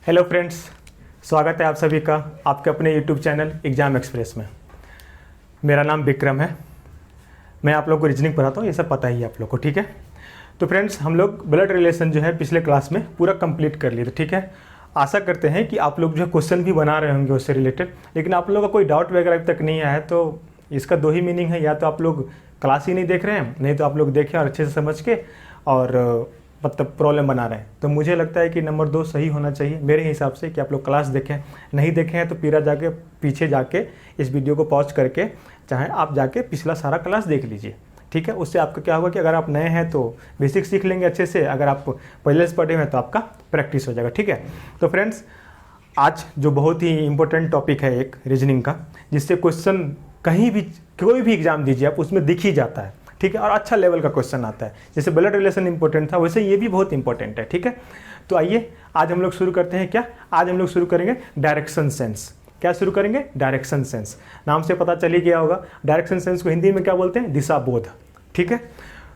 Hello friends, स्वागत है आप सभी का आपके अपने यूट्यूब चैनल एग्ज़ाम एक्सप्रेस में। मेरा नाम विक्रम है। मैं आप लोग को रीजनिंग पढ़ाता हूँ, ये सब पता ही है आप लोग को, ठीक है। तो फ्रेंड्स, हम लोग ब्लड रिलेशन जो है पिछले क्लास में पूरा कंप्लीट कर लिए थे, ठीक है। आशा करते हैं कि आप लोग जो है क्वेश्चन भी बना रहे होंगे उससे रिलेटेड, लेकिन आप लोगों का कोई डाउट वगैरह अभी तक नहीं आया है। तो इसका दो ही मीनिंग है, या तो आप लोग क्लास ही नहीं देख रहे हैं, नहीं तो आप लोग देखें और अच्छे से समझ के और मतलब प्रॉब्लम बना रहे हैं। तो मुझे लगता है कि नंबर 2 सही होना चाहिए मेरे हिसाब से, कि आप लोग क्लास देखें। नहीं देखे हैं तो पीछे जाके इस वीडियो को पॉज करके चाहे आप जाके पिछला सारा क्लास देख लीजिए, ठीक है। उससे आपका क्या होगा कि अगर आप नए हैं तो बेसिक सीख लेंगे अच्छे से, अगर आप पहले से पढ़े हुए हैं तो आपका प्रैक्टिस हो जाएगा, ठीक है। तो फ्रेंड्स, आज जो बहुत ही इंपॉर्टेंट टॉपिक है एक रीजनिंग का, जिससे क्वेश्चन कहीं भी कोई भी एग्जाम दीजिए आप उसमें दिख ही जाता है, ठीक है, और अच्छा लेवल का क्वेश्चन आता है। जैसे ब्लड रिलेशन इंपॉर्टेंट था, वैसे ये भी बहुत इंपॉर्टेंट है, ठीक है। तो आइए आज हम लोग शुरू करते हैं। क्या आज हम लोग शुरू करेंगे डायरेक्शन सेंस। क्या शुरू करेंगे? Direction sense. नाम से पता चल ही गया होगा, डायरेक्शन सेंस को हिंदी में क्या बोलते हैं? दिशा बोध, ठीक है।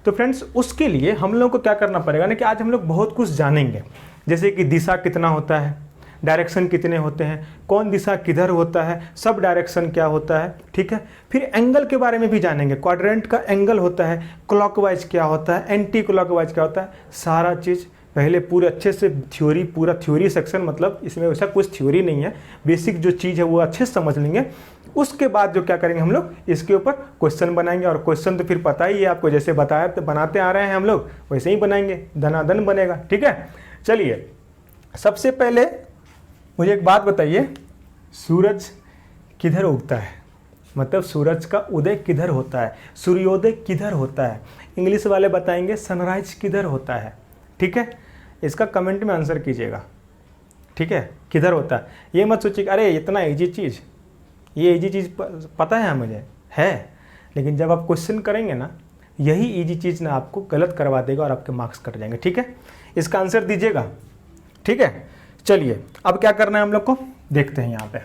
तो फ्रेंड्स, उसके लिए हम लोग को क्या करना पड़ेगा ना कि आज हम लोग बहुत कुछ जानेंगे, जैसे कि दिशा कितना होता है, डायरेक्शन कितने होते हैं, कौन दिशा किधर होता है, सब डायरेक्शन क्या होता है, ठीक है। फिर एंगल के बारे में भी जानेंगे, क्वाड्रेंट का एंगल होता है, क्लॉकवाइज क्या होता है, एंटी क्लॉकवाइज क्या होता है, सारा चीज़ पहले पूरे अच्छे से थ्योरी, पूरा थ्योरी सेक्शन, मतलब इसमें वैसा कुछ थ्योरी नहीं है, बेसिक जो चीज़ है वो अच्छे से समझ लेंगे। उसके बाद जो क्या करेंगे हम लोग, इसके ऊपर क्वेश्चन बनाएंगे। और क्वेश्चन तो फिर पता ही है आपको, जैसे बताया तो बनाते आ रहे हैं हम लोग, वैसे ही बनाएंगे, धनाधन बनेगा, ठीक है। चलिए, सबसे पहले मुझे एक बात बताइए, सूरज किधर उगता है? मतलब सूरज का उदय किधर होता है, सूर्योदय किधर होता है। इंग्लिश वाले बताएंगे सनराइज किधर होता है, ठीक है। इसका कमेंट में आंसर कीजिएगा, ठीक है, किधर होता है। ये मत सोचिए अरे इतना इजी चीज़, ये इजी चीज़ पता है मुझे, है, लेकिन जब आप क्वेश्चन करेंगे ना, यही इजी चीज़ ना आपको गलत करवा देगा और आपके मार्क्स कट जाएंगे, ठीक है। इसका आंसर दीजिएगा, ठीक है। चलिए, अब क्या करना है हम लोग को देखते हैं यहाँ पे।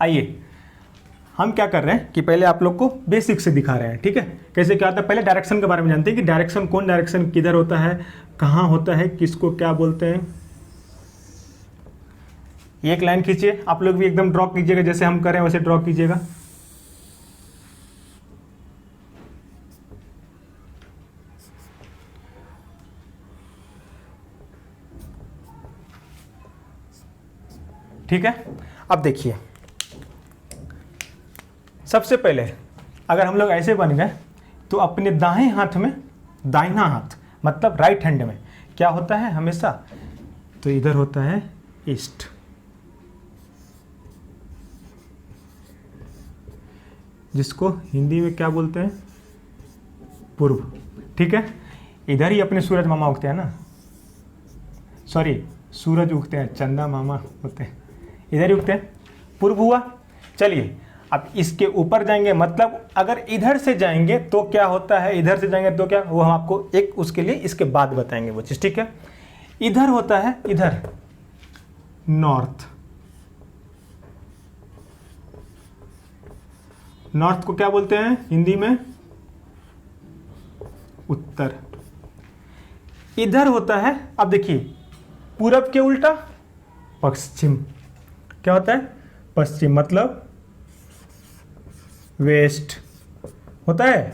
आइए, हम क्या कर रहे हैं कि पहले आप लोग को बेसिक से दिखा रहे हैं, ठीक है, कैसे क्या होता है। पहले डायरेक्शन के बारे में जानते हैं कि डायरेक्शन, कौन डायरेक्शन किधर होता है, कहाँ होता है, किसको क्या बोलते हैं। एक लाइन खींचिए, आप लोग भी एकदम ड्रॉ कीजिएगा, जैसे हम कर रहे हैं वैसे ड्रॉ कीजिएगा। ठीक है। अब देखिए, सबसे पहले अगर हम लोग ऐसे बन गए तो अपने दाएं हाथ में, दाहिना हाथ मतलब राइट हैंड में क्या होता है हमेशा, तो इधर होता है ईस्ट, जिसको हिंदी में क्या बोलते हैं? पूर्व, ठीक है। इधर ही अपने सूरज मामा उगते हैं ना, सॉरी, सूरज उगते हैं, चंदा मामा होते हैं, इधर ही उगते हैं, पूर्व हुआ। चलिए, अब इसके ऊपर जाएंगे, मतलब अगर इधर से जाएंगे तो क्या होता है, इधर से जाएंगे तो क्या, वो हम आपको एक उसके लिए इसके बाद बताएंगे वो चीज़, ठीक है। इधर होता है, इधर नॉर्थ, नॉर्थ को क्या बोलते हैं हिंदी में? उत्तर। इधर होता है, अब देखिए, पूरब के उल्टा पश्चिम, क्या होता है? पश्चिम, मतलब वेस्ट होता है।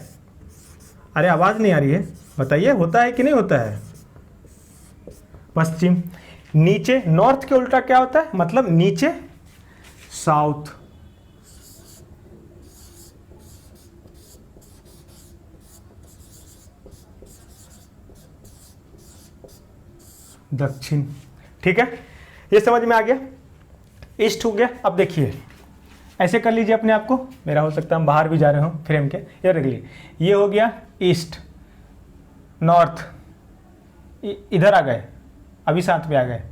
अरे आवाज नहीं आ रही है, बताइए होता है कि नहीं होता है? पश्चिम। नीचे नॉर्थ के उल्टा क्या होता है, मतलब नीचे साउथ, दक्षिण, ठीक है। ये समझ में आ गया, ईस्ट हो गया। अब देखिए, ऐसे कर लीजिए अपने आप को, मेरा हो सकता है हम बाहर भी जा रहे हो फ्रेम के, ये रख लीजिए, ये हो गया ईस्ट, नॉर्थ, इधर आ गए, अभी साथ में आ गए,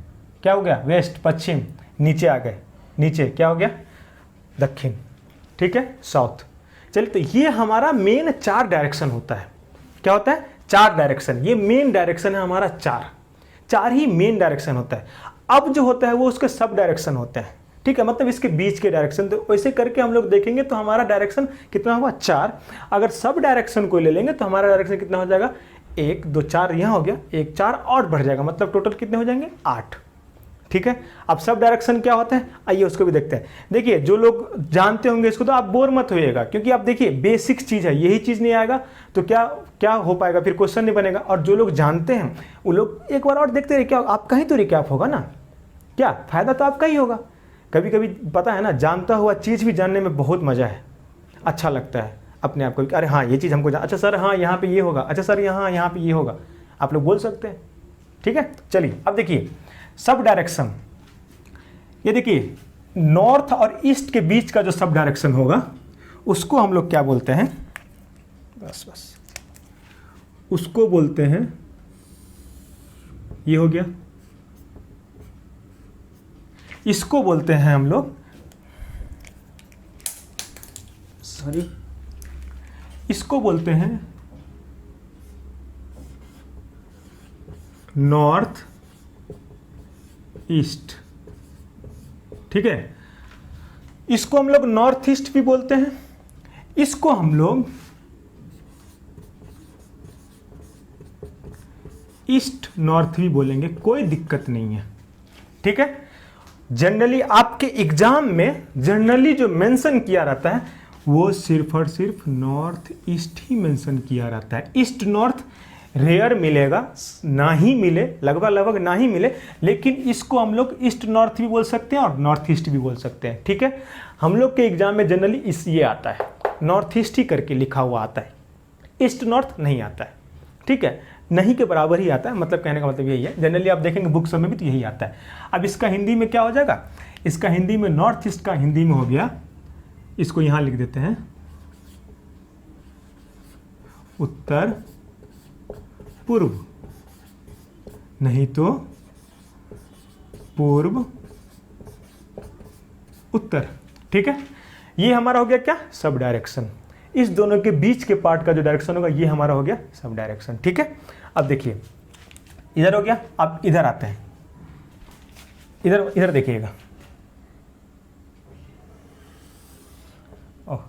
क्या हो गया? वेस्ट, पश्चिम, नीचे आ गए, नीचे क्या हो गया? दक्षिण, ठीक है, साउथ। चलिए, तो ये हमारा मेन 4 डायरेक्शन होता है। क्या होता है? 4 डायरेक्शन, ये मेन डायरेक्शन है हमारा, 4 ही मेन डायरेक्शन होता है। अब जो होता है वो उसके सब डायरेक्शन होते हैं, ठीक है, मतलब इसके बीच के डायरेक्शन। तो वैसे करके हम लोग देखेंगे तो हमारा डायरेक्शन कितना होगा? 4। अगर सब डायरेक्शन को ले लेंगे तो हमारा डायरेक्शन कितना हो जाएगा? 1 2 4 यहाँ हो गया, 1 4 और बढ़ जाएगा, मतलब टोटल कितने हो जाएंगे? 8, ठीक है। अब सब डायरेक्शन क्या होता है, आइए उसको भी देखते हैं। देखिए जो लोग जानते होंगे इसको तो आप बोर मत होइएगा, क्योंकि आप देखिए बेसिक चीज़ है, यही चीज़ नहीं आएगा तो क्या क्या हो पाएगा, फिर क्वेश्चन नहीं बनेगा। और जो लोग जानते हैं वो लोग एक बार और देखते रहे, क्या आपका ही तो रिकैप होगा ना, क्या फ़ायदा तो आपका ही होगा। कभी कभी पता है ना, जानता हुआ चीज़ भी जानने में बहुत मज़ा है, अच्छा लगता है अपने आप को, अरे हाँ ये चीज़ हमको अच्छा सर हाँ यहाँ पे ये होगा, अच्छा सर यहाँ पे ये होगा, आप लोग बोल सकते हैं। ठीक है, चलिए अब देखिए सब डायरेक्शन, ये देखिए नॉर्थ और ईस्ट के बीच का जो सब डायरेक्शन होगा उसको हम लोग क्या बोलते हैं, बस उसको बोलते हैं, ये हो गया, इसको बोलते हैं हम लोग, सॉरी, इसको बोलते हैं नॉर्थ ईस्ट। ठीक है, इसको हम लोग नॉर्थ ईस्ट भी बोलते हैं, इसको हम लोग ईस्ट नॉर्थ भी बोलेंगे, कोई दिक्कत नहीं है। ठीक है, जनरली आपके एग्जाम में जनरली जो मेंशन किया रहता है वो सिर्फ और सिर्फ नॉर्थ ईस्ट ही मेंशन किया रहता है। ईस्ट नॉर्थ रेयर मिलेगा, ना ही मिले, लगभग ना ही मिले, लेकिन इसको हम लोग ईस्ट नॉर्थ भी बोल सकते हैं और नॉर्थ ईस्ट भी बोल सकते हैं। ठीक है, हम लोग के एग्जाम में जनरली इस ये आता है, नॉर्थ ईस्ट ही करके लिखा हुआ आता है, ईस्ट नॉर्थ नहीं आता है। ठीक है, नहीं के बराबर ही आता है, मतलब कहने का मतलब यही है, जनरली आप देखेंगे बुक्स में भी तो यही आता है। अब इसका हिंदी में क्या हो जाएगा, इसका हिंदी में नॉर्थ ईस्ट का हिंदी में हो गया, इसको यहां लिख देते हैं उत्तर पूर्व, नहीं तो पूर्व उत्तर। ठीक है, ये हमारा हो गया क्या, सब डायरेक्शन। इस दोनों के बीच के पार्ट का जो डायरेक्शन होगा ये हमारा हो गया सब डायरेक्शन। ठीक है, अब देखिए इधर हो गया, अब इधर आते हैं, इधर इधर देखिएगा, ओह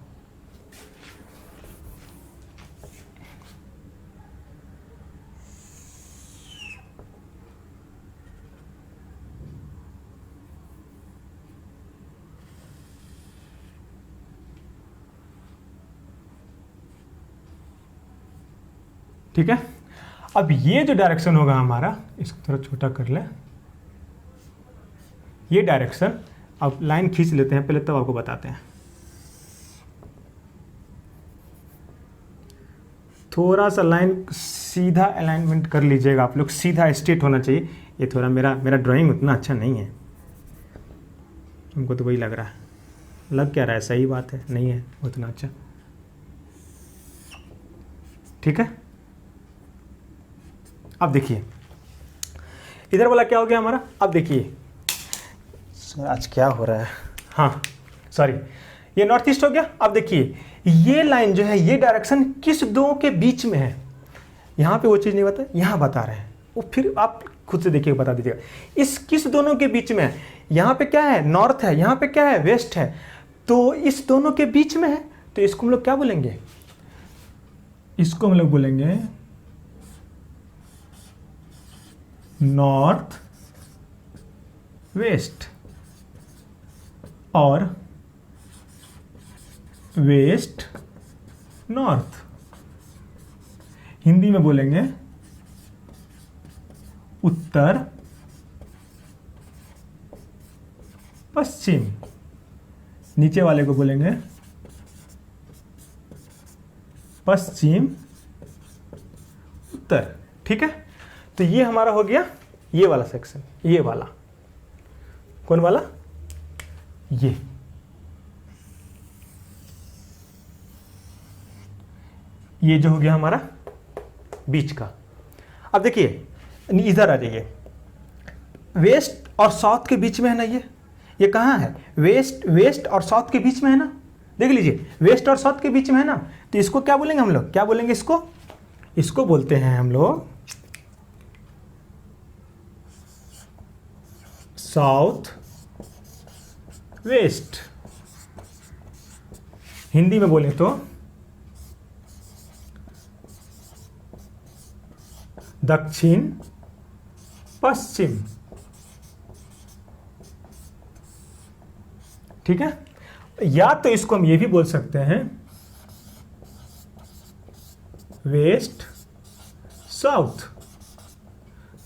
ठीक है, अब ये जो डायरेक्शन होगा हमारा, इसको थोड़ा छोटा कर ले, ये डायरेक्शन, अब लाइन खींच लेते हैं पहले तब आपको बताते हैं। थोड़ा सा लाइन सीधा अलाइनमेंट कर लीजिएगा आप लोग, सीधा स्ट्रेट होना चाहिए। ये थोड़ा मेरा ड्राइंग उतना अच्छा नहीं है, हमको तो वही लग रहा है, लग क्या रहा है, सही बात है, नहीं है उतना अच्छा। ठीक है, अब देखिए इधर वाला क्या हो गया हमारा, अब देखिए आज क्या हो रहा है, हाँ सॉरी, ये नॉर्थ ईस्ट हो गया। अब देखिए ये लाइन जो है, ये डायरेक्शन किस दो के बीच में है, यहाँ पे वो चीज़ नहीं बता, यहाँ बता रहे हैं, वो फिर आप खुद से देखिए बता दीजिएगा, इस किस दोनों के बीच में है, यहाँ पे क्या है नॉर्थ है, यहाँ पे क्या है वेस्ट है, तो इस दोनों के बीच में है, तो इसको हम लोग क्या बोलेंगे, इसको हम लोग बोलेंगे नॉर्थ वेस्ट, और वेस्ट नॉर्थ, हिंदी में बोलेंगे उत्तर पश्चिम, नीचे वाले को बोलेंगे पश्चिम उत्तर। ठीक है, तो ये हमारा हो गया ये वाला सेक्शन, ये वाला कौन वाला, ये जो हो गया हमारा बीच का। अब देखिए इधर आ जाइए, वेस्ट और साउथ के बीच में है ना, ये कहाँ है, वेस्ट और साउथ के बीच में है ना, देख लीजिए वेस्ट और साउथ के बीच में है ना, तो इसको क्या बोलेंगे हम लोग, क्या बोलेंगे इसको बोलते हैं हम लोग साउथ वेस्ट, हिंदी में बोले तो दक्षिण पश्चिम। ठीक है। या तो इसको हम ये भी बोल सकते हैं वेस्ट साउथ,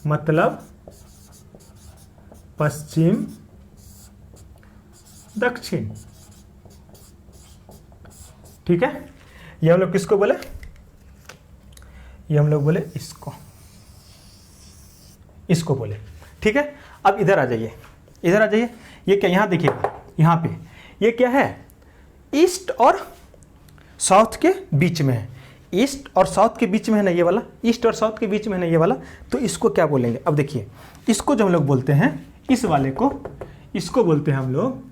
मतलब पश्चिम दक्षिण, ठीक है। ये हम लोग किसको बोले, ये हम लोग बोले इसको बोले, ठीक है। अब इधर आ जाइए, इधर आ जाइए। ये क्या, यहाँ देखिएगा, यहाँ पे ये क्या है, ईस्ट और साउथ के बीच में है, ईस्ट और साउथ के बीच में है ना ये वाला, ईस्ट और साउथ के बीच में है ना ये वाला। तो इसको क्या बोलेंगे, अब देखिए, इसको जो हम लोग बोलते हैं, इस वाले को, इसको बोलते हैं हम लोग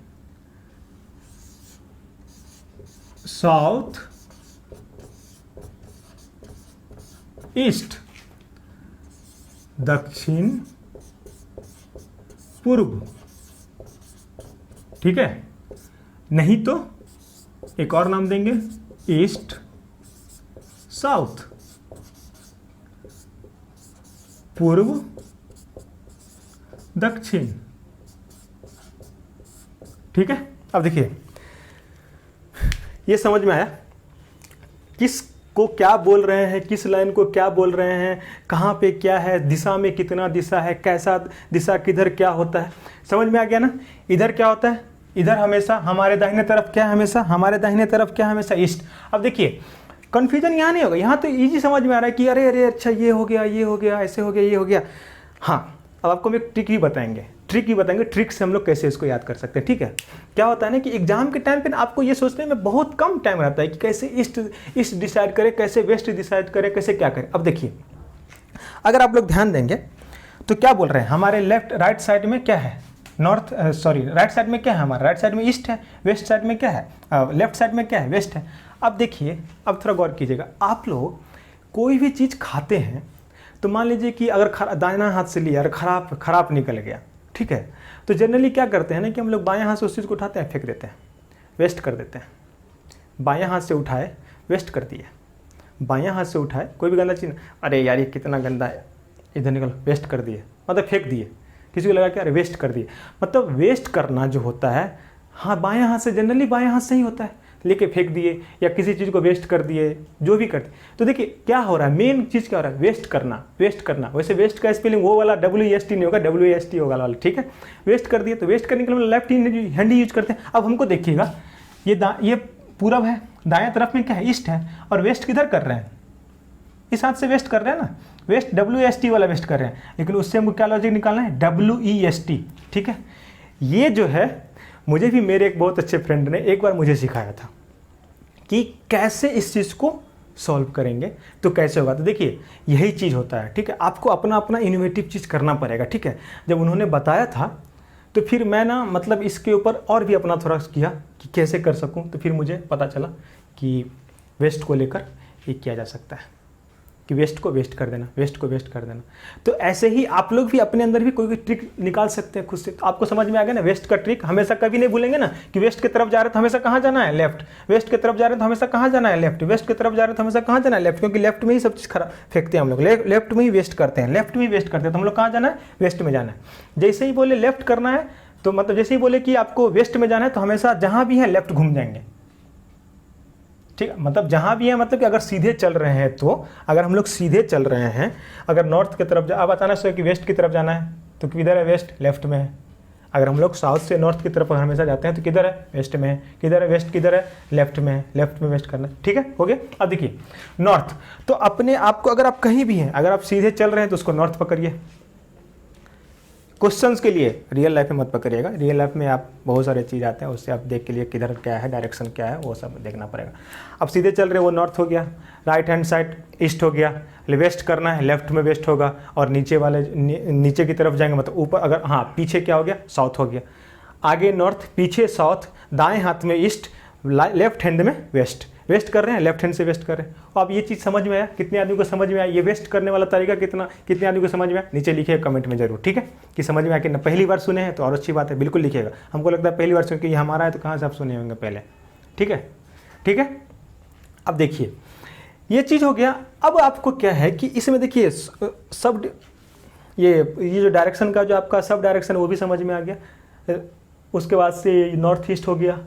साउथ ईस्ट, दक्षिण पूर्व, ठीक है। नहीं तो एक और नाम देंगे, ईस्ट साउथ, पूर्व दक्षिण, ठीक है। अब देखिए, ये समझ में आया किस को क्या बोल रहे हैं, किस लाइन को क्या बोल रहे हैं, कहाँ पे क्या है, दिशा में कितना दिशा है, कैसा दिशा, किधर क्या होता है, समझ में आ गया ना। इधर क्या होता है, इधर हमेशा हमारे दाहिने तरफ क्या है, हमेशा हमारे दाहिने तरफ क्या है, हमेशा ईस्ट। अब देखिए कन्फ्यूजन यहाँ नहीं होगा, यहाँ तो इजी समझ में आ रहा है कि अरे अरे अच्छा ये हो गया, ये हो गया, ऐसे हो गया, ये हो गया। हाँ, अब आपको हम एक ट्रिक ही बताएंगे, ट्रिक से हम लोग कैसे इसको याद कर सकते हैं, ठीक है। क्या होता है ना कि एग्जाम के टाइम पे ना आपको ये सोचने में बहुत कम टाइम रहता है कि कैसे ईस्ट डिसाइड करें, कैसे वेस्ट डिसाइड करें, कैसे क्या करें। अब देखिए, अगर आप लोग ध्यान देंगे तो क्या बोल रहे हैं, हमारे राइट साइड में क्या है, राइट साइड में क्या है, हमारा राइट साइड में ईस्ट है, वेस्ट साइड में क्या है, लेफ्ट साइड में क्या है, वेस्ट है। अब देखिए, अब थोड़ा गौर कीजिएगा, आप लोग कोई भी चीज़ खाते हैं तो मान लीजिए कि अगर दाहिना हाथ से लिया और खराब निकल गया, ठीक है, तो जनरली क्या करते हैं ना कि हम लोग बाएं हाथ से उस चीज़ को उठाते हैं, फेंक देते हैं, वेस्ट कर देते हैं। बाएं हाथ से उठाए, वेस्ट कर दिए, बायां हाथ से उठाए, कोई भी गंदा चीज़, अरे यार ये कितना गंदा है, इधर निकल, वेस्ट कर दिए, मतलब फेंक दिए। किसी को लगा कि अरे वेस्ट कर दिए, मतलब वेस्ट करना जो होता है, हाँ बाएं हाथ से, जनरली बाएं हाथ से ही होता है, लेके फेंक दिए या किसी चीज़ को वेस्ट कर दिए, जो भी करते। तो देखिए क्या हो रहा है, मेन चीज़ क्या हो रहा है, वेस्ट करना। वैसे वेस्ट का स्पेलिंग वो वाला WEST नहीं होगा, WAST होगा वाला, ठीक है। वेस्ट कर दिए, तो वेस्ट करने के लिए लेफ्ट हैंड ही यूज करते हैं। अब हमको देखिएगा, ये पूरब है, दाएं तरफ में क्या है, ईस्ट है, और वेस्ट किधर कर रहे हैं, इस हाथ से वेस्ट कर रहे हैं ना, वेस्ट WAST वाला वेस्ट कर रहे हैं, लेकिन उससे हमको क्या लॉजिक निकालना है, WEST, ठीक है। ये जो है, मुझे भी मेरे एक बहुत अच्छे फ्रेंड ने एक बार मुझे सिखाया था कि कैसे इस चीज़ को सॉल्व करेंगे तो कैसे होगा। तो देखिए यही चीज़ होता है, ठीक है, आपको अपना अपना इनोवेटिव चीज़ करना पड़ेगा, ठीक है। जब उन्होंने बताया था तो फिर मैं ना मतलब इसके ऊपर और भी अपना थोड़ा किया कि कैसे कर सकूं, तो फिर मुझे पता चला कि वेस्ट को लेकर ये किया जा सकता है कि वेस्ट को वेस्ट कर देना, वेस्ट को वेस्ट कर देना। तो ऐसे ही आप लोग भी अपने अंदर भी कोई ट्रिक निकाल सकते हैं खुद से। तो आपको समझ में आ गया ना, वेस्ट का ट्रिक हमेशा कभी नहीं भूलेंगे ना कि वेस्ट की तरफ जा रहे तो हमेशा कहाँ जाना है, लेफ्ट। वेस्ट की तरफ जा रहे तो हमेशा कहाँ जाना है, लेफ्ट। वेस्ट की तरफ जा रहे तो हमेशा कहाँ जाना है, लेफ्ट, क्योंकि लेफ्ट में ही सब चीज़ खराब फेंकते हैं हम लोग, लेफ्ट में ही वेस्ट करते हैं, लेफ्ट में ही वेस्ट करते हैं। तो हम लोग कहाँ जाना है, वेस्ट में जाना है। जैसे ही बोले लेफ्ट करना है तो मतलब जैसे ही बोले कि आपको वेस्ट में जाना है तो हमेशा जहाँ भी है लेफ्ट घूम जाएंगे, ठीक है। मतलब जहाँ भी है, मतलब कि अगर सीधे चल रहे हैं तो, अगर हम लोग सीधे चल रहे हैं, अगर नॉर्थ की तरफ अब अचानक से कि वेस्ट की तरफ जाना है तो किधर है, वेस्ट, लेफ्ट में है। अगर हम लोग साउथ से नॉर्थ की तरफ हमेशा जाते हैं तो किधर है, वेस्ट में है। किधर है, वेस्ट किधर है, लेफ्ट में है, लेफ्ट में वेस्ट करना है, ठीक है, हो गया। अब देखिए नॉर्थ, तो अपने आप को अगर आप कहीं भी हैं, अगर आप सीधे चल रहे हैं तो उसको नॉर्थ पकड़िए। क्वेश्चंस के लिए रियल लाइफ में मत पकड़िएगा, रियल लाइफ में आप बहुत सारे चीज़ आते हैं, उससे आप देख के लिए किधर क्या है, डायरेक्शन क्या है, वो सब देखना पड़ेगा। अब सीधे चल रहे वो नॉर्थ हो गया, राइट हैंड साइड ईस्ट हो गया, वेस्ट करना है लेफ्ट में वेस्ट होगा, और नीचे वाले नीचे की तरफ जाएंगे मतलब ऊपर, अगर हाँ पीछे क्या हो गया, साउथ हो गया। आगे नॉर्थ, पीछे साउथ, दाएँ हाथ में ईस्ट, लेफ्ट हैंड में वेस्ट, वेस्ट कर रहे हैं, लेफ्ट हैंड से वेस्ट कर रहे हैं। अब ये चीज़ समझ में आया, कितने आदमी को समझ में आया, ये वेस्ट करने वाला तरीका कितने आदमी को समझ में आया, नीचे लिखिए कमेंट में जरूर, ठीक है, कि समझ में आया कि ना। पहली बार सुने हैं तो और अच्छी बात है, बिल्कुल लिखिएगा। हमको लगता है पहली बार सुन के ये हमारा है तो कहाँ से आप सुने होंगे पहले, ठीक है, ठीक है। अब देखिए ये चीज़ हो गया। अब आपको क्या है कि इसमें देखिए सब ये जो डायरेक्शन का जो आपका सब डायरेक्शन वो भी समझ में आ गया। उसके बाद से नॉर्थ ईस्ट हो गया,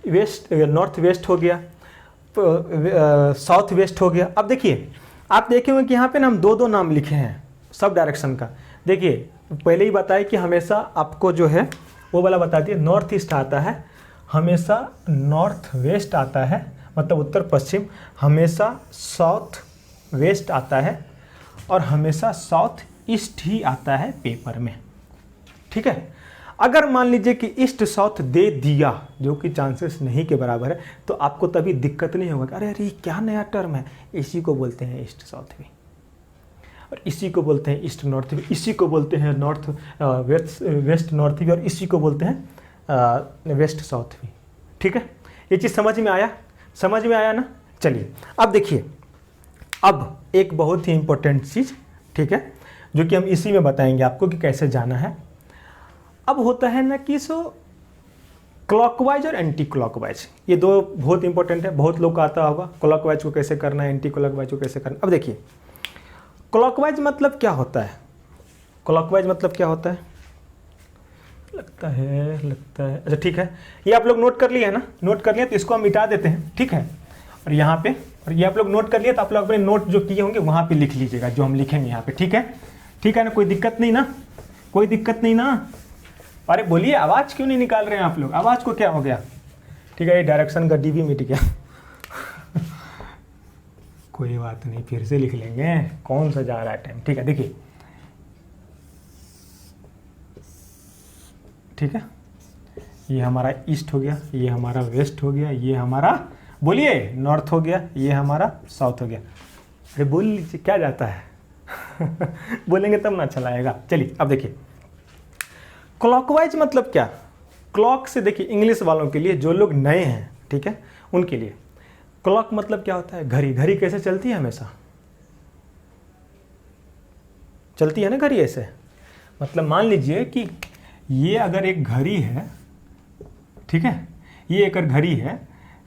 वेस्ट नॉर्थ वेस्ट हो गया, साउथ वेस्ट हो गया। अब देखिए आप देखेंगे कि यहाँ पे ना हम दो दो नाम लिखे हैं सब डायरेक्शन का। देखिए पहले ही बताया कि हमेशा आपको जो है वो वाला बता दिए, नॉर्थ ईस्ट आता है, हमेशा नॉर्थ वेस्ट आता है, मतलब उत्तर पश्चिम, हमेशा साउथ वेस्ट आता है, और हमेशा साउथ ईस्ट ही आता है पेपर में। ठीक है, अगर मान लीजिए कि ईस्ट साउथ दे दिया, जो कि चांसेस नहीं के बराबर है, तो आपको तभी दिक्कत नहीं होगा कि अरे अरे क्या नया टर्म है, इसी को बोलते हैं ईस्ट साउथ भी, और इसी को बोलते हैं ईस्ट नॉर्थ भी, इसी को बोलते हैं नॉर्थ वेस्ट नॉर्थ भी, और इसी को बोलते हैं वेस्ट साउथ भी। ठीक है, ये चीज़ समझ में आया? समझ में आया ना? चलिए अब देखिए, अब एक बहुत ही इंपॉर्टेंट चीज़, ठीक है, जो कि हम इसी में बताएंगे आपको कि कैसे जाना है। अब होता है ना कि क्लॉकवाइज और एंटी क्लॉकवाइज, ये दो बहुत इंपॉर्टेंट है, बहुत लोग को आता होगा क्लॉकवाइज को कैसे करना है, एंटी क्लॉकवाइज को कैसे करना। अब देखिए क्लॉकवाइज मतलब क्या होता है, क्लॉकवाइज मतलब क्या होता है, लगता है अच्छा ठीक है, ये आप लोग नोट कर लिए है ना, नोट कर लिए तो इसको हम मिटा देते हैं। ठीक है, और यहाँ पे, और ये आप लोग नोट कर लिए तो आप लोग अपने नोट जो किए होंगे वहाँ पे लिख लीजिएगा जो हम लिखेंगे यहाँ पे। ठीक है, ठीक है ना, कोई दिक्कत नहीं ना, कोई दिक्कत नहीं ना? अरे बोलिए, आवाज़ क्यों नहीं निकाल रहे हैं आप लोग, आवाज़ को क्या हो गया? ठीक है, ये डायरेक्शन का डी भी मिट गया कोई बात नहीं, फिर से लिख लेंगे, कौन सा जा रहा है टाइम। ठीक है, देखिए ठीक है, ये हमारा ईस्ट हो गया, ये हमारा वेस्ट हो गया, ये हमारा बोलिए नॉर्थ हो गया, ये हमारा साउथ हो गया। अरे बोल लीजिए, क्या जाता है बोलेंगे तब ना अच्छा लगेगा। चलिए अब देखिए क्लॉकवाइज मतलब क्या, क्लॉक से देखिए इंग्लिश वालों के लिए, जो लोग नए हैं ठीक है उनके लिए क्लॉक मतलब क्या होता है, घड़ी। घड़ी कैसे चलती है, हमेशा चलती है ना घड़ी ऐसे, मतलब मान लीजिए कि ये अगर एक घड़ी है, ठीक है, ये एक घड़ी है,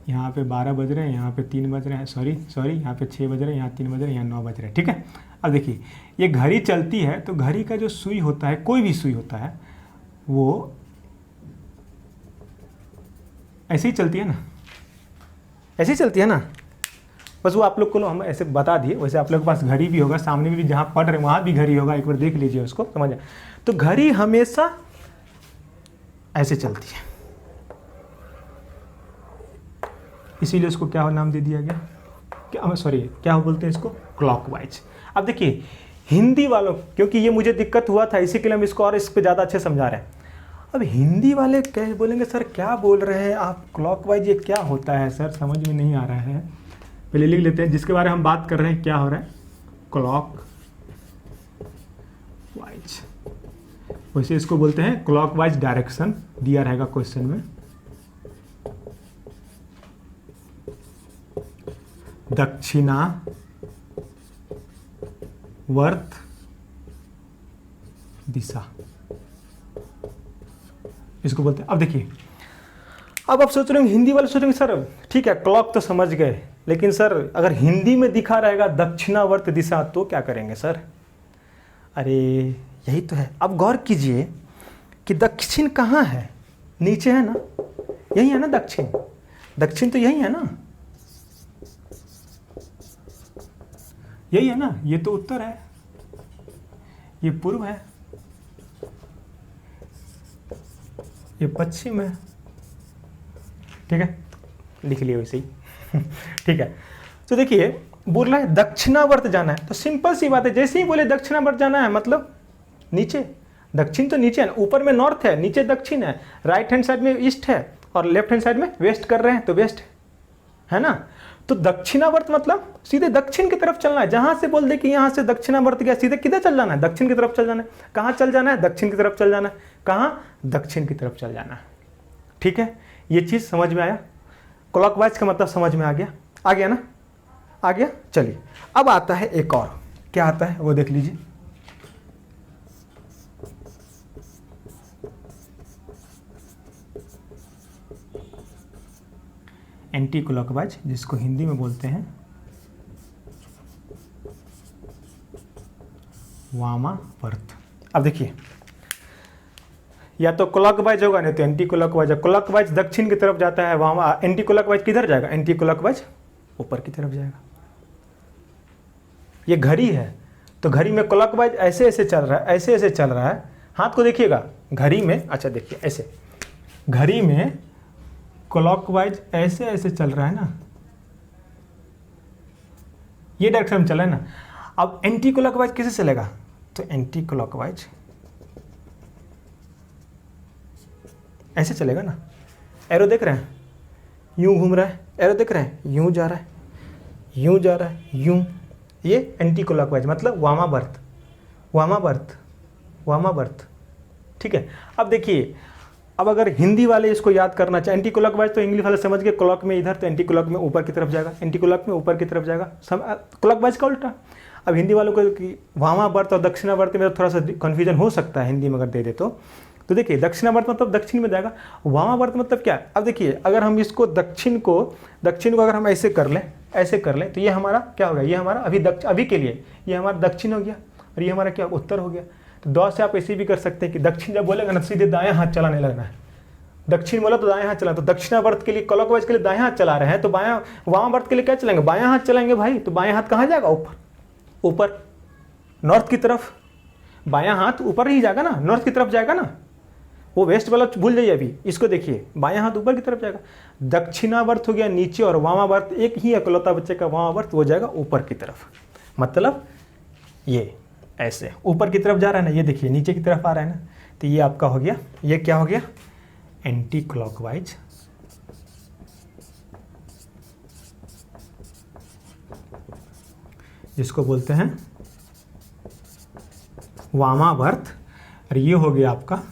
यहाँ पे 12 बज रहे हैं, यहाँ पे 3 बज रहे हैं, सॉरी यहाँ पे 6 बज रहे हैं, यहाँ 3 बज रहे हैं, यहाँ 9 बज रहे हैं। ठीक है, अब देखिए ये घड़ी चलती है, तो घड़ी का जो सुई होता है, कोई भी सुई होता है, वो ऐसे ही चलती है ना, ऐसे ही चलती है ना, बस वो आप लोग को हम ऐसे बता दिए। वैसे आप लोग के पास घड़ी भी होगा, सामने भी जहाँ पढ़ रहे हैं वहाँ भी घड़ी होगा, एक बार देख लीजिए उसको, समझ आए। तो घड़ी हमेशा ऐसे चलती है, इसीलिए उसको क्या नाम दे दिया गया, क्या सॉरी क्या बोलते हैं इसको, क्लॉकवाइज। अब देखिए हिंदी वालों, क्योंकि ये मुझे दिक्कत हुआ था, इसी के लिए हम इसको और इस पर ज़्यादा अच्छे समझा रहे हैं। अब हिंदी वाले क्या बोलेंगे, सर क्या बोल रहे हैं आप, क्लॉकवाइज ये क्या होता है सर, समझ में नहीं आ रहा है। पहले लिख लेते हैं जिसके बारे में हम बात कर रहे हैं, क्या हो रहा है, क्लॉकवाइज। वैसे इसको बोलते हैं क्लॉकवाइज डायरेक्शन, दिया रहेगा क्वेश्चन में। दक्षिणावर्त दिशा, इसको बोलते हैं। अब देखिए, अब आप सोच रहे होंगे, हिंदी वाले सोच रहे होंगे सर ठीक है क्लॉक तो समझ गए, लेकिन सर अगर हिंदी में दिखा रहेगा दक्षिणावर्त दिशा तो क्या करेंगे सर? अरे यही तो है। अब गौर कीजिए कि दक्षिण कहाँ है, नीचे है ना, यही है ना दक्षिण, दक्षिण तो यही है ना, यही है ना, ये तो उत्तर है, ये पूर्व है, ये पश्चिम है। ठीक है, लिख लिए वैसे ही ठीक है, तो देखिए बोल रहा है दक्षिणावर्त जाना है, तो सिंपल सी बात है, जैसे ही बोले दक्षिणावर्त जाना है मतलब नीचे, दक्षिण तो नीचे है ना, ऊपर में नॉर्थ है, नीचे दक्षिण है, राइट हैंड साइड में ईस्ट है और लेफ्ट हैंड साइड में वेस्ट कर रहे हैं तो वेस्ट है ना। तो दक्षिणावर्त मतलब सीधे दक्षिण की तरफ चलना है, जहां से बोल दे कि यहां से दक्षिणावर्त गया, सीधे किधर चल जाना है, दक्षिण की तरफ चल जाना है। कहां चल जाना है, दक्षिण की तरफ चल जाना है, कहां, दक्षिण की तरफ चल जाना है। ठीक है, ये चीज समझ में आया, क्लॉकवाइज का मतलब समझ में आ गया, आ गया ना, आ गया। चलिए अब आता है एक और, क्या आता है वो देख लीजिए। एंटी क्लॉकवाइज, जिसको हिंदी में बोलते हैं वामावर्त। अब देखिए या तो क्लॉकवाइज होगा नहीं तो एंटी क्लॉकवाइज। क्लॉकवाइज दक्षिण की तरफ जाता है, वहाँ एंटी क्लॉकवाइज किधर जाएगा? एंटी क्लॉकवाइज ऊपर की तरफ जाएगा। ये घड़ी है तो घड़ी में क्लॉकवाइज ऐसे ऐसे चल रहा है, ऐसे ऐसे चल रहा है। हाथ को देखिएगा घड़ी में, अच्छा देखिए ऐसे, घड़ी में क्लॉकवाइज ऐसे ऐसे चल रहा है ना, ये डायरेक्शन में चला है ना। अब एंटी क्लॉकवाइज कैसे चलेगा? तो एंटी क्लॉकवाइज ऐसे चलेगा ना। एरो देख रहे हैं, यूं घूम रहा है, एरो देख रहे हैं, यूं जा रहा है, यूं जा रहा है, यूं। ये एंटी क्लॉकवाइज मतलब वामावर्त, वामावर्त, वामावर्त। ठीक है। अब देखिए, अब अगर हिंदी वाले इसको याद करना चाहे, एंटी क्लॉकवाइज तो इंग्लिश वाले समझ गए, क्लॉक में इधर तो एंटी क्लॉक में ऊपर की तरफ जाएगा, एंटी क्लॉक में ऊपर की तरफ जाएगा, क्लॉकवाइज का उल्टा। अब हिंदी वालों को वामावर्त और दक्षिणावर्त में थोड़ा सा कन्फ्यूजन हो सकता है हिंदी में अगर दे दे तो देखिए दक्षिणावर्त मतलब दक्षिण में जाएगा, वामावर्त मतलब क्या? अब देखिए अगर हम इसको दक्षिण को अगर हम ऐसे कर लें तो ये हमारा क्या होगा? ये हमारा अभी के लिए ये हमारा दक्षिण हो गया और ये हमारा क्या उत्तर हो गया। तो दो से आप ऐसे भी कर सकते हैं कि दक्षिण जब बोलेगा ना सीधे दाएं हाथ चलाने लगना है। दक्षिण बोला तो दाएं हाथ चला, तो दक्षिणावर्त के लिए क्लॉकवाइज के लिए दाएं हाथ चला रहे हैं, तो वामावर्त के लिए क्या चलाएंगे? बायां हाथ चलाएंगे भाई। तो बायां हाथ कहाँ जाएगा? ऊपर नॉर्थ की तरफ। बायां हाथ ऊपर ही जाएगा ना, नॉर्थ की तरफ जाएगा ना। वो वेस्ट वाला भूल जाइए, अभी इसको देखिए, बायां हाथ ऊपर की तरफ जाएगा। दक्षिणावर्त हो गया नीचे और वामावर्त एक ही इकलौता बच्चे का वामावर्त वो जाएगा ऊपर की तरफ। मतलब ये ऐसे ऊपर की तरफ जा रहा है ना, ये देखिए नीचे की तरफ आ रहा है ना, तो ये आपका हो गया, ये क्या हो गया? Anti clockwise. जिसको बोलते हैं वामावर्त, और ये हो गया आपका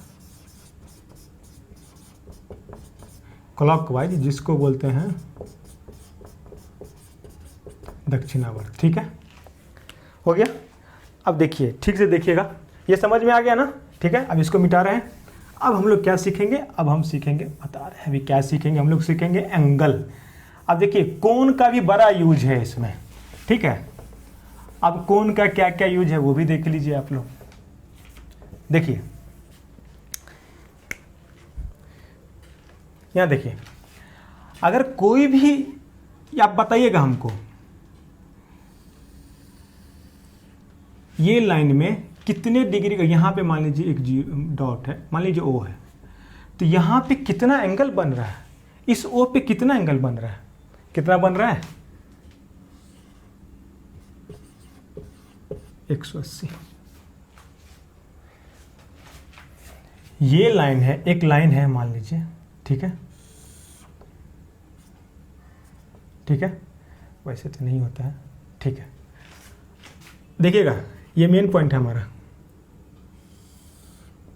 क्लॉकवाइज, जिसको बोलते हैं दक्षिणावर्त। ठीक है, हो गया। अब देखिए ठीक से देखिएगा, ये समझ में आ गया ना? ठीक है, अब इसको मिटा रहे हैं। अब हम लोग क्या सीखेंगे? अब हम सीखेंगे, बता रहे हैं अभी क्या सीखेंगे हम लोग, सीखेंगे एंगल। अब देखिए कोण का भी बड़ा यूज है इसमें। ठीक है, अब कोण का क्या क्या यूज है वो भी देख लीजिए आप लोग। देखिए यहां देखिए, अगर कोई भी, आप बताइएगा हमको, ये लाइन में कितने डिग्री का, यहां पे मान लीजिए एक डॉट है, मान लीजिए ओ है, तो यहां पे कितना एंगल बन रहा है? इस ओ पे कितना एंगल बन रहा है? कितना बन रहा है? 180। ये लाइन है, एक लाइन है मान लीजिए। ठीक है, ठीक है, वैसे तो नहीं होता है। ठीक है, देखिएगा ये मेन पॉइंट है हमारा।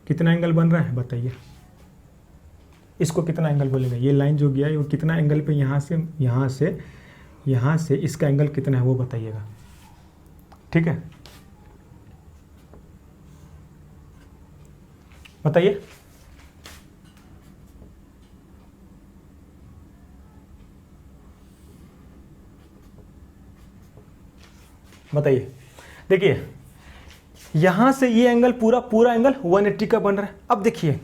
कितना एंगल बन रहा है बताइए? इसको कितना एंगल बोलेगा? ये लाइन जो गया है वो कितना एंगल पे, यहाँ से इसका एंगल कितना है वो बताइएगा। ठीक है, बताइए। बताइए, देखिए यहां से ये एंगल पूरा एंगल 180 का बन रहा है। अब देखिए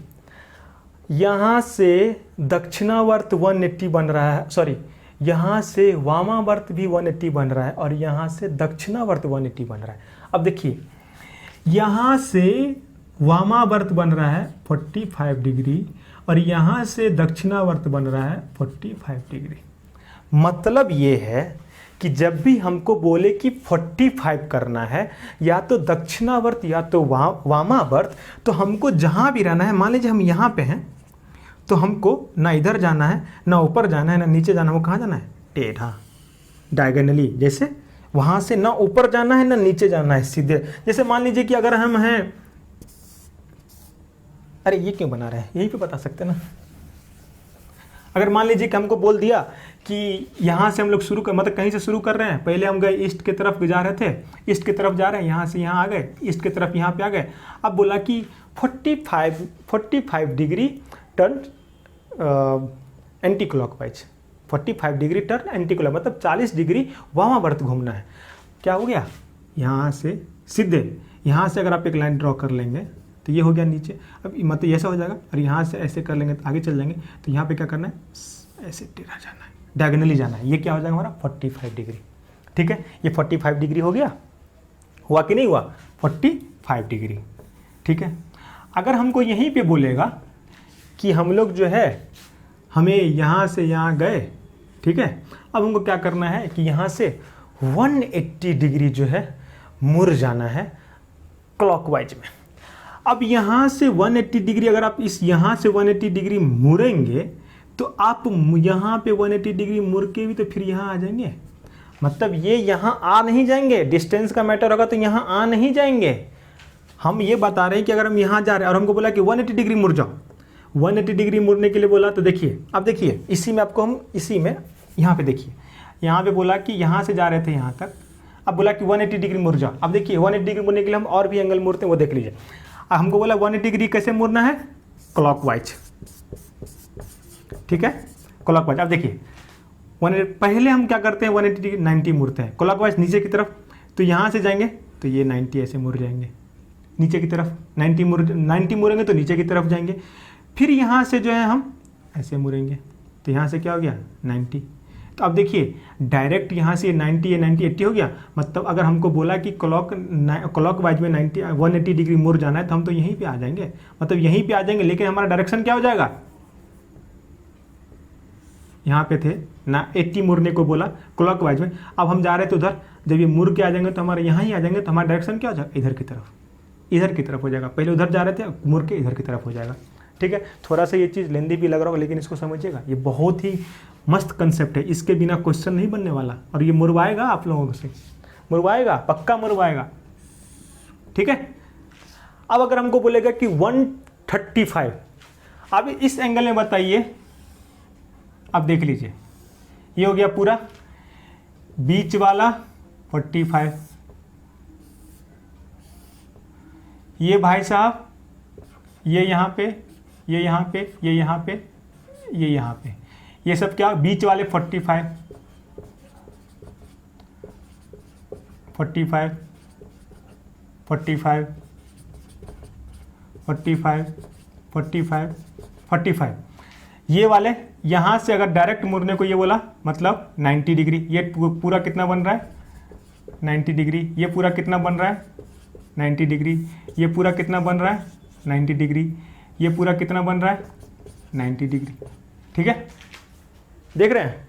यहां से दक्षिणावर्त 180 बन रहा है, सॉरी यहां से वामावर्त भी 180 बन रहा है और यहां से दक्षिणावर्त 180 बन रहा है। अब देखिए यहां से वामावर्त बन रहा है 45 डिग्री और यहां से दक्षिणावर्त बन रहा है 45 डिग्री। मतलब ये है कि जब भी हमको बोले कि 45 करना है, या तो दक्षिणावर्त या तो वामावर्त, तो हमको जहाँ भी रहना है, मान लीजिए हम यहाँ पे हैं तो हमको ना इधर जाना है, ना ऊपर जाना है, ना नीचे जाना है, वो कहाँ जाना है? टेढ़ा, डायगोनली। जैसे वहाँ से ना ऊपर जाना है ना नीचे जाना है, सीधे। जैसे मान लीजिए कि अगर हम हैं, अरे ये क्यों बना रहे हैं, यहीं पे बता सकते ना। अगर मान लीजिए कि हमको बोल दिया कि यहाँ से हम लोग शुरू कर, मतलब कहीं से शुरू कर रहे हैं, पहले हम गए ईस्ट की तरफ जा रहे थे, ईस्ट की तरफ जा रहे हैं, यहाँ से यहाँ आ गए, ईस्ट की तरफ यहाँ पे आ गए। अब बोला कि 45 degree turn anti clockwise, 45 degree turn anti clock, मतलब 40 डिग्री वामावर्त घूमना है। क्या हो गया? यहाँ से सीधे, यहाँ से अगर आप एक लाइन ड्रॉ कर लेंगे तो तो ये हो गया नीचे। अब मतलब ऐसा हो जाएगा और यहाँ से ऐसे कर लेंगे तो आगे चल जाएंगे, तो यहाँ पे क्या करना है, ऐसे टेढ़ा जाना है, डायगोनली जाना है। ये क्या हो जाएगा हमारा 45 डिग्री। ठीक है, ये 45 डिग्री हो गया, हुआ कि नहीं हुआ, 45 डिग्री। ठीक है, अगर हमको यहीं पे बोलेगा कि हम लोग जो है हमें यहाँ से यहाँ गए, ठीक है, अब हमको क्या करना है कि यहाँ से 180 डिग्री जो है मुड़ जाना है क्लॉकवाइज में। अब यहाँ से 180 डिग्री, अगर आप इस यहाँ से 180 डिग्री मुड़ेंगे तो आप यहाँ पे 180 डिग्री मुड़ के भी तो फिर यहाँ आ जाएंगे। मतलब ये यहाँ आ नहीं जाएंगे, डिस्टेंस का मैटर होगा तो यहाँ आ नहीं जाएंगे। हम ये बता रहे हैं कि अगर हम यहाँ जा रहे हैं और हमको बोला कि 180 डिग्री मुड़ जाओ, 180 डिग्री मुड़ने के लिए बोला, तो देखिए अब देखिए इसी में आपको हम इसी में यहाँ पे देखिए, यहाँ पे बोला कि यहाँ से जा रहे थे यहाँ तक, अब बोला कि 180 डिग्री मुड़ जाओ। अब देखिए 180 डिग्री मुड़ने के लिए हम और भी एंगल मुड़ते हैं, वो देख लीजिए। अब हमको बोला 180 डिग्री कैसे मुड़ना है, क्लॉकवाइज। ठीक है, क्लॉकवाइज। अब देखिए पहले हम क्या करते हैं, 180 डिग्री 90 मुड़ते हैं क्लॉकवाइज नीचे की तरफ, तो यहाँ से जाएंगे तो ये 90 ऐसे मुड़ जाएंगे नीचे की तरफ, 90 मुड़ेंगे तो नीचे की तरफ जाएंगे। फिर यहाँ से जो है हम ऐसे मुड़ेंगे तो यहाँ से क्या हो गया 90। तो अब देखिए डायरेक्ट यहाँ से 90 80 हो गया। मतलब अगर हमको बोला कि क्लॉकवाइज में 180 डिग्री मुड़ जाना है तो हम तो यहीं पे आ जाएंगे, मतलब यहीं पे आ जाएंगे, लेकिन हमारा डायरेक्शन क्या हो जाएगा, यहाँ पे थे ना 80 मुड़ने को बोला क्लॉकवाइज में, अब हम जा रहे थे उधर, जब ये मुड़ के आ जाएंगे तो हमारे यहाँ ही आ जाएंगे, तो हमारा डायरेक्शन क्या हो जाएगा, इधर की तरफ हो जाएगा। पहले उधर जा रहे थे, मुड़ के इधर की तरफ हो जाएगा। ठीक है, थोड़ा सा ये चीज़ लेंदी भी लग रहा होगा, लेकिन इसको समझिएगा, ये बहुत ही मस्त कंसेप्ट है, इसके बिना क्वेश्चन नहीं बनने वाला, और ये मुड़वाएगा आप लोगों से, मुड़वाएगा, पक्का मुड़वाएगा। ठीक है, अब अगर हमको बोलेगा कि 135, अब इस एंगल में बताइए, अब देख लीजिए ये हो गया पूरा बीच वाला 45, ये भाई साहब ये यहाँ पे, ये यहाँ पे, ये यहाँ पे, ये यहाँ पे, ये सब क्या बीच वाले 45 45 45 45 45 45, ये वाले यहाँ से अगर डायरेक्ट मुड़ने को ये बोला मतलब 90 डिग्री, ये पूरा कितना बन रहा है 90 डिग्री, ये पूरा कितना बन रहा है 90 डिग्री, ये पूरा कितना बन रहा है 90 डिग्री, ये पूरा कितना बन रहा है 90 डिग्री। ठीक है, देख रहे हैं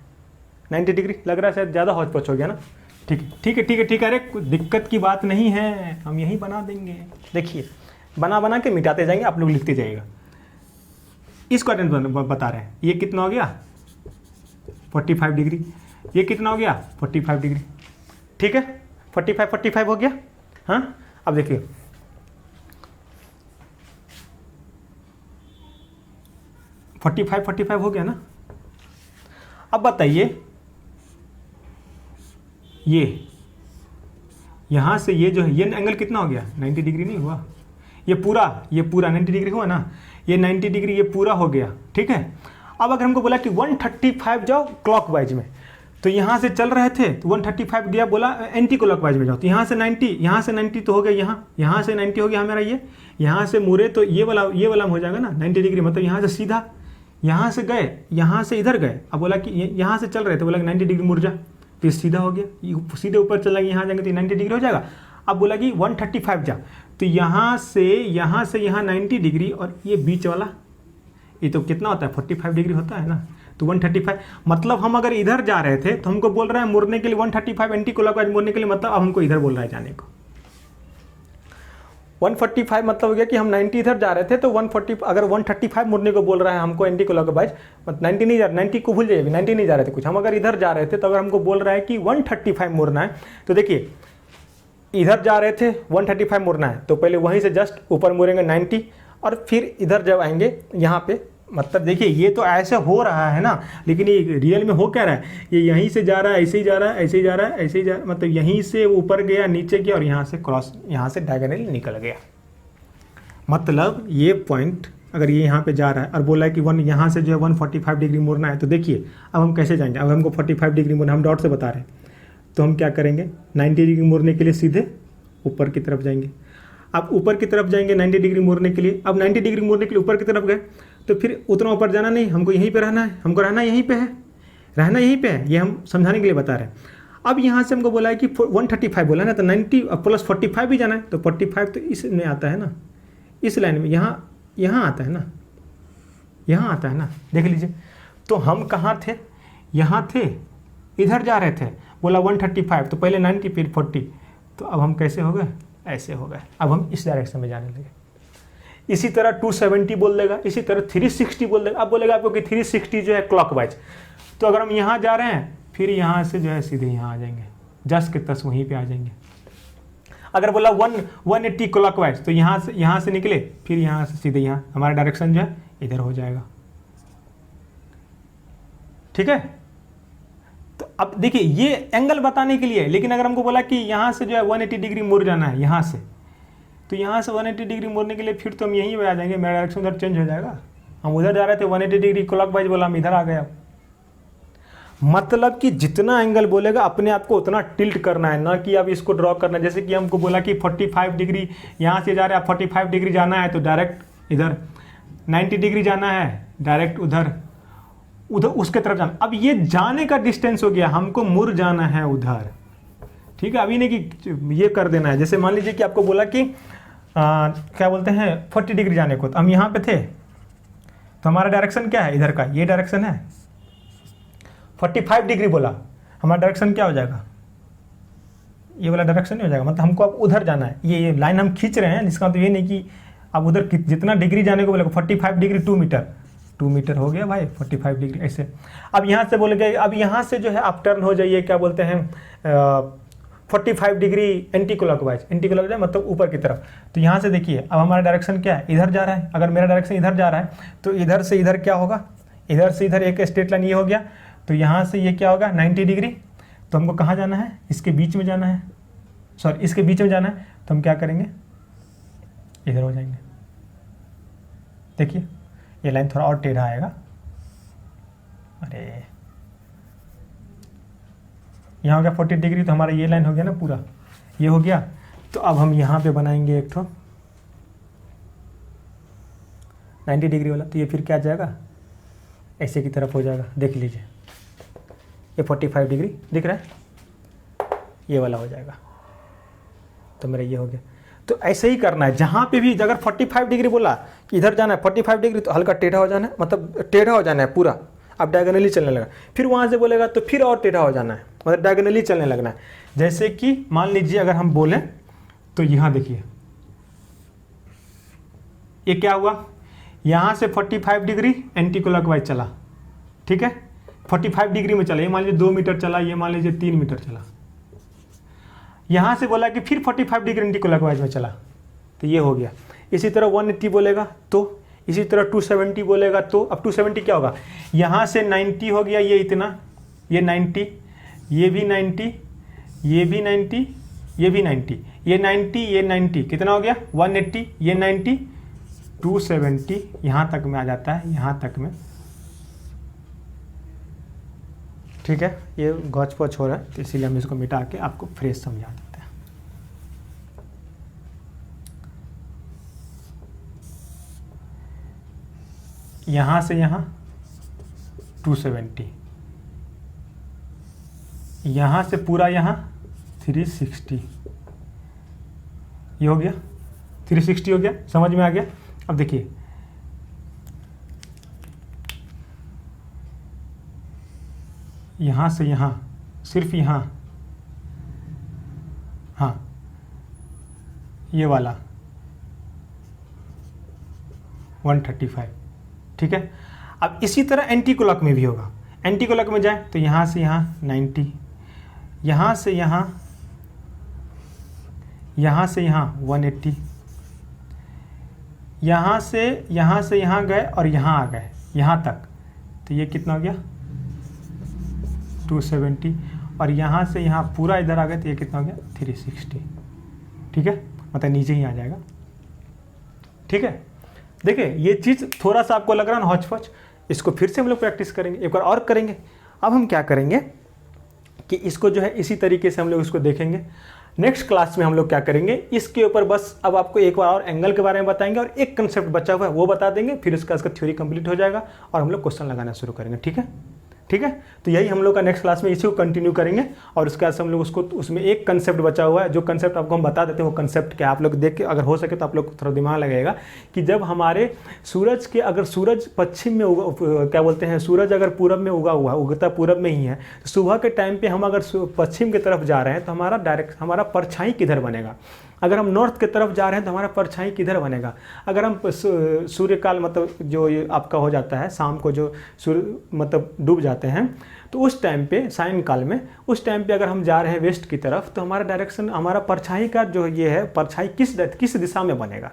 90 डिग्री लग रहा है, शायद ज़्यादा हौच पौच हो गया ना। ठीक है ठीक है ठीक है ठीक है, अरे कोई दिक्कत की बात नहीं है, हम यही बना देंगे। देखिए बना बना के मिटाते जाएंगे, आप लोग लिखते जाइएगा। इस क्वाड्रेंट बता रहे हैं, ये कितना हो गया 45 डिग्री, ये कितना हो गया 45 डिग्री। ठीक है, 45 हो गया। हाँ, अब देखिए फोर्टी फाइव हो गया ना। अब बताइए ये यहाँ से ये जो है ये एंगल कितना हो गया 90 डिग्री नहीं हुआ, ये पूरा 90 डिग्री हुआ ना, ये 90 डिग्री ये पूरा हो गया। ठीक है, अब अगर हमको बोला कि 135 जाओ क्लॉकवाइज में, तो यहाँ से चल रहे थे तो 135 दिया, बोला एंटी क्लॉकवाइज में जाओ, तो यहाँ से 90 तो हो गया, यहाँ से 90 हो गया हमारा, ये यहाँ से मुड़े तो ये वाला हो जाएगा ना 90 डिग्री, मतलब यहाँ से सीधा यहाँ से गए, यहाँ से इधर गए। अब बोला कि यहाँ से चल रहे थे, बोला कि 90 डिग्री मुड़ जा, तो ये सीधा हो गया, सीधे ऊपर चल जाएंगे, यहाँ जाएंगे तो 90 डिग्री हो जाएगा। अब बोला कि 135 जा, तो यहाँ से यहाँ 90 डिग्री, और ये बीच वाला ये तो कितना होता है 45 डिग्री होता है ना, तो 135, मतलब हम अगर इधर जा रहे थे तो हमको बोल रहा है मुड़ने के लिए 135 एंटी क्लॉकवाइज मुड़ने के लिए, मतलब अब हमको इधर बोल रहा है जाने को। 145 मतलब हो गया कि हम 90 इधर जा रहे थे, तो 140 अगर 135 मुड़ने को बोल रहा है हमको एंटी क्लॉकवाइज, 90 नहीं जा, 90 को भूल जाइए, 90 नहीं जा रहे थे कुछ, हम अगर इधर जा रहे थे, तो अगर हमको बोल रहा है कि 135 मुड़ना है, तो देखिए इधर जा रहे थे 135 मुड़ना है, तो पहले वहीं से जस्ट ऊपर मुड़ेंगे 90, और फिर इधर जब आएंगे यहाँ पे, मतलब देखिए ये तो ऐसे हो रहा है ना, लेकिन ये रियल में हो क्या रहा है, ये यहीं से जा रहा है, ऐसे ही जा रहा है, ऐसे ही जा रहा है, ऐसे ही जा रहा है, मतलब यहीं से ऊपर गया, नीचे गया, और यहाँ से क्रॉस, यहाँ से डायगोनली निकल गया। मतलब ये पॉइंट अगर ये यहाँ पे जा रहा है और बोला है कि यहाँ से जो है 145 डिग्री मुड़ना है, तो देखिए अब हम कैसे जाएंगे, अब हमको 45 डिग्री मुड़ना, हम डॉट से बता रहे हैं, तो हम क्या करेंगे 90 डिग्री मुड़ने के लिए सीधे ऊपर की तरफ जाएंगे। आप ऊपर की तरफ जाएंगे 90 डिग्री मोड़ने के लिए। अब 90 डिग्री मोड़ने के लिए ऊपर की तरफ गए तो फिर उतना ऊपर जाना नहीं, हमको यहीं पे रहना है, हमको रहना यहीं पे है, रहना यहीं पे है, ये हम समझाने के लिए बता रहे हैं। अब यहाँ से हमको बोला है कि 135 बोला ना, तो 90 प्लस 45 भी जाना है, तो 45 तो इसमें आता है ना, इस लाइन में, यहाँ आता है ना, यहाँ आता है ना, देख लीजिए। तो हम कहाँ थे, यहाँ थे, इधर जा रहे थे, बोला 135, तो पहले 90 फिर 40, तो अब हम कैसे हो गए, ऐसे हो गए। अब हम इस डायरेक्शन में जाने लगे। इसी तरह 270 बोल देगा, इसी तरह 360 बोल देगा। अब बोलेगा आपको कि 360 जो है क्लॉकवाइज, तो अगर हम यहाँ जा रहे हैं फिर यहाँ से जो है सीधे यहाँ आ जाएंगे, जस के तस वहीं पे आ जाएंगे। अगर बोला 180 क्लॉकवाइज, तो यहाँ से निकले फिर यहाँ से सीधे यहाँ, हमारा डायरेक्शन जो है इधर हो जाएगा। ठीक है, तो अब देखिए ये एंगल बताने के लिए, लेकिन अगर हमको बोला कि यहाँ से जो है 180 डिग्री मुड़ जाना है यहाँ से, तो यहाँ से 180 डिग्री मुड़ने के लिए फिर तो हम यहीं पे आ जाएंगे, मेरा डायरेक्शन उधर चेंज हो जाएगा। हम उधर जा रहे थे 180 डिग्री क्लॉकवाइज, बोला हम इधर आ गए। अब मतलब कि जितना एंगल बोलेगा अपने आप को उतना टिल्ट करना है, ना कि अब इसको ड्रॉ करना है। जैसे कि हमको बोला कि 45 डिग्री यहाँ से जा रहे हैं, 45 डिग्री जाना है तो डायरेक्ट इधर, 90 डिग्री जाना है डायरेक्ट उधर उसके तरफ जाना। अब ये जाने का डिस्टेंस हो गया, हमको मुड़ जाना है उधर। ठीक है, अभी नहीं कि ये कर देना है। जैसे मान लीजिए कि आपको बोला कि क्या बोलते हैं 40 डिग्री जाने को, तो हम यहाँ पे थे, तो हमारा डायरेक्शन क्या है, इधर का ये डायरेक्शन है। 45 डिग्री बोला, हमारा डायरेक्शन क्या हो जाएगा, ये वाला डायरेक्शन नहीं हो जाएगा, मतलब हमको अब उधर जाना है। ये लाइन हम खींच रहे हैं, जिसका मतलब ये नहीं कि अब उधर जितना डिग्री जाने को बोलेगा, 45 डिग्री 2 मीटर हो गया भाई, 45 डिग्री ऐसे। अब यहाँ से बोलेंगे, अब यहाँ से जो है आप टर्न हो जाइए, क्या बोलते हैं 45 डिग्री एंटी क्लॉकवाइज, मतलब ऊपर की तरफ। तो यहाँ से देखिए अब हमारा डायरेक्शन क्या है, इधर जा रहा है। अगर मेरा डायरेक्शन इधर जा रहा है तो इधर से इधर क्या होगा, इधर से इधर एक स्ट्रेट लाइन ये हो गया, तो यहाँ से ये क्या होगा 90 डिग्री। तो हमको कहाँ जाना है, इसके बीच में जाना है, सॉरी इसके बीच में जाना है। तो हम क्या करेंगे, इधर हो जाएंगे। देखिए ये लाइन थोड़ा और टेढ़ा आएगा, अरे यहाँ हो गया 40 डिग्री, तो हमारा ये लाइन हो गया ना पूरा, ये हो गया। तो अब हम यहाँ पे बनाएंगे एक ठो 90 डिग्री वाला, तो ये फिर क्या जाएगा, ऐसे की तरफ हो जाएगा। देख लीजिए ये 45 डिग्री दिख रहा है, ये वाला हो जाएगा, तो मेरा ये हो गया। तो ऐसे ही करना है, जहाँ पे भी अगर 45 डिग्री बोला कि इधर जाना है 45 डिग्री, तो हल्का टेढ़ा हो जाना है, मतलब टेढ़ा हो जाना है पूरा। अब डायगोनली चलने लगा, फिर वहाँ से बोलेगा तो फिर और टेढ़ा हो जाना है, मतलब डायगोनली चलने लगना है। जैसे कि मान लीजिए अगर हम बोलें तो यहाँ देखिए ये क्या हुआ, यहाँ से 45 डिग्री एंटी क्लॉकवाइज चला, ठीक है 45 डिग्री में चला, ये मान लीजिए 2 मीटर चला, ये मान लीजिए 3 मीटर चला। यहाँ से बोला कि फिर 45 डिग्री एंटी क्लॉकवाइज में चला, तो ये हो गया। इसी तरह 180 बोलेगा तो, इसी तरह 270 बोलेगा तो। अब 270 क्या होगा, यहाँ से 90 हो गया, ये इतना, ये 90, ये भी 90, ये भी 90, ये भी 90, ये 90, ये 90, कितना हो गया 180, ये 90, 270 यहाँ तक में आ जाता है, यहाँ तक में। ठीक है, ये गौच पौच हो रहा है, तो इसीलिए हम इसको मिटा के आपको फ्रेश समझा देते हैं। यहाँ से यहाँ 270, यहाँ से पूरा यहाँ 360, ये हो गया 360 हो गया, समझ में आ गया। अब देखिए यहाँ से यहाँ, सिर्फ यहाँ, हाँ ये वाला 135, ठीक है। अब इसी तरह एंटी क्लॉक में भी होगा। एंटी क्लॉक में जाए तो यहाँ से यहाँ 90, यहाँ से यहाँ, यहाँ से यहाँ 180, यहाँ से यहाँ गए और यहाँ आ गए यहाँ तक, तो ये कितना हो गया 270, और यहाँ से यहाँ पूरा इधर आ गए तो ये कितना हो गया 360, ठीक है, मतलब नीचे ही आ जाएगा। ठीक है, देखिए ये चीज़ थोड़ा सा आपको लग रहा है ना हौच पौच, इसको फिर से हम लोग प्रैक्टिस करेंगे, एक बार और करेंगे। अब हम क्या करेंगे कि इसको जो है इसी तरीके से हम लोग इसको देखेंगे। नेक्स्ट क्लास में हम लोग क्या करेंगे, इसके ऊपर बस अब आपको एक बार और एंगल के बारे में बताएंगे और एक कंसेप्ट बचा हुआ है वो बता देंगे, फिर उसका थ्योरी कंप्लीट हो जाएगा और हम लोग क्वेश्चन लगाना शुरू करेंगे। ठीक है, ठीक है। तो यही हम लोग का नेक्स्ट क्लास में इसी को कंटिन्यू करेंगे और उसके बाद हम लोग उसको उसमें एक कंसेप्ट बचा हुआ है, जो कंसेप्ट आपको हम बता देते हैं वो कंसेप्ट क्या है, आप लोग देख के अगर हो सके तो आप लोग थोड़ा दिमाग लगेगा कि जब हमारे सूरज के अगर सूरज पश्चिम में क्या बोलते हैं, सूरज अगर पूरब में उगता पूरब में ही है, तो सुबह के टाइम पे हम अगर पश्चिम की तरफ जा रहे हैं तो हमारा परछाई किधर बनेगा। अगर हम नॉर्थ की तरफ जा रहे हैं तो हमारा परछाई किधर बनेगा। अगर हम सूर्यकाल मतलब जो ये आपका हो जाता है शाम को, जो सूर्य मतलब डूब जाते हैं, तो उस टाइम पे सायंकाल में उस टाइम पे अगर हम जा रहे हैं वेस्ट की तरफ तो हमारा डायरेक्शन, हमारा परछाई का जो ये है, परछाई किस दिशा में बनेगा,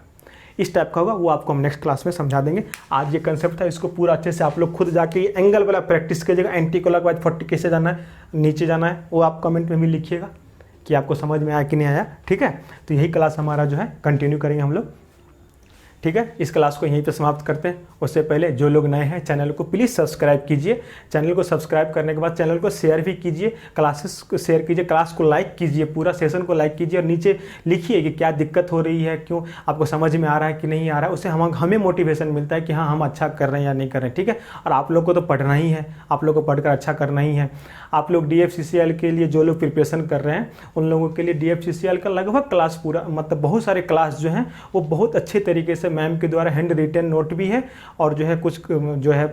इस टाइप का होगा। वो आपको हम नेक्स्ट क्लास में समझा देंगे। आज ये कंसेप्ट था, इसको पूरा अच्छे से आप लोग खुद जाके एंगल वाला प्रैक्टिस कीजिएगा। एंटी क्लॉकवाइज 40 कैसे जाना है, नीचे जाना है, वो आप कमेंट में भी लिखिएगा कि आपको समझ में आया कि नहीं आया। ठीक है, तो यही क्लास हमारा जो है कंटिन्यू करेंगे हम लोग। ठीक है, इस क्लास को यहीं पे समाप्त करते हैं। उससे पहले जो लोग नए हैं चैनल को प्लीज़ सब्सक्राइब कीजिए। चैनल को सब्सक्राइब करने के बाद चैनल को शेयर भी कीजिए, क्लासेस को शेयर कीजिए, क्लास को लाइक कीजिए, पूरा सेशन को लाइक कीजिए और नीचे लिखिए कि क्या दिक्कत हो रही है, क्यों आपको समझ में आ रहा है कि नहीं आ रहा है। उससे हमें मोटिवेशन मिलता है कि हाँ हम अच्छा कर रहे हैं या नहीं कर रहे हैं। ठीक है, और आप लोग को तो पढ़ना ही है, आप लोग को पढ़कर अच्छा करना ही है। आप लोग DFCCL के लिए जो लोग प्रिपरेशन कर रहे हैं उन लोगों के लिए DFCCL का लगभग क्लास पूरा, मतलब बहुत सारे क्लास जो हैं वो बहुत अच्छे तरीके से मैम के द्वारा हैंड रिटन नोट भी है और जो है कुछ जो है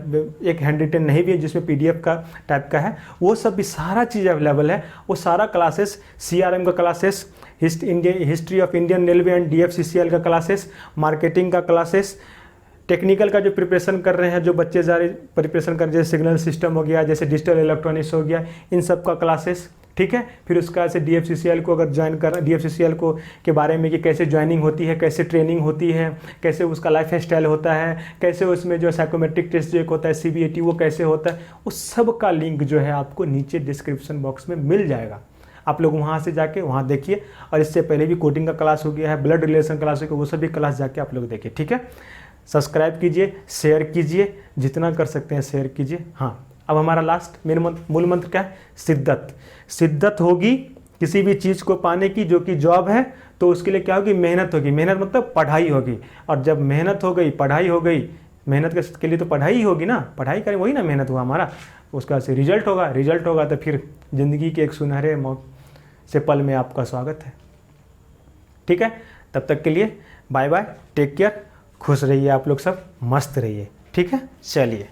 एक हैंड रिटन नहीं भी है जिसमें PDF का टाइप का है, वो सब भी सारा चीज़ अवेलेबल है। वो सारा क्लासेस, CRM का classes, history of Indian railway and DFCCL का क्लासेस, मार्केटिंग का क्लासेस, टेक्निकल का जो प्रिपरेशन कर रहे हैं, जो बच्चे ज़्यादा प्रिपरेशन कर, जैसे सिग्नल सिस्टम हो गया, जैसे डिजिटल इलेक्ट्रॉनिक्स हो गया, इन सब का क्लासेस। ठीक है, फिर उसका से DFCCL को अगर ज्वाइन कर, DFCCL को के बारे में कि कैसे ज्वाइनिंग होती है, कैसे ट्रेनिंग होती है, कैसे उसका लाइफ स्टाइल होता है, कैसे उसमें जो साइकोमेट्रिक टेस्ट जो एक होता है CBAT वो कैसे होता है, उस सब का लिंक जो है आपको नीचे डिस्क्रिप्शन बॉक्स में मिल जाएगा। आप लोग वहाँ से जाके वहाँ देखिए। और इससे पहले भी कोडिंग का क्लास हो गया है, ब्लड रिलेशन क्लास हो गया, वो सभी क्लास जाके आप लोग देखिए। ठीक है, सब्सक्राइब कीजिए, शेयर कीजिए, जितना कर सकते हैं शेयर कीजिए। हाँ, अब हमारा लास्ट मूल मंत्र क्या है, शिद्दत। शिद्दत होगी किसी भी चीज़ को पाने की, जो कि जॉब है, तो उसके लिए क्या होगी, मेहनत होगी। मेहनत मतलब पढ़ाई होगी, और जब मेहनत हो गई, पढ़ाई हो गई, मेहनत के लिए तो पढ़ाई ही होगी ना, पढ़ाई करें वही ना मेहनत हुआ हमारा, उसका से रिजल्ट होगा, रिजल्ट होगा तो फिर ज़िंदगी के एक सुनहरे से पल में आपका स्वागत है। ठीक है, तब तक के लिए बाय बाय, टेक केयर, खुश रहिए आप लोग सब, मस्त रहिए। ठीक है, चलिए।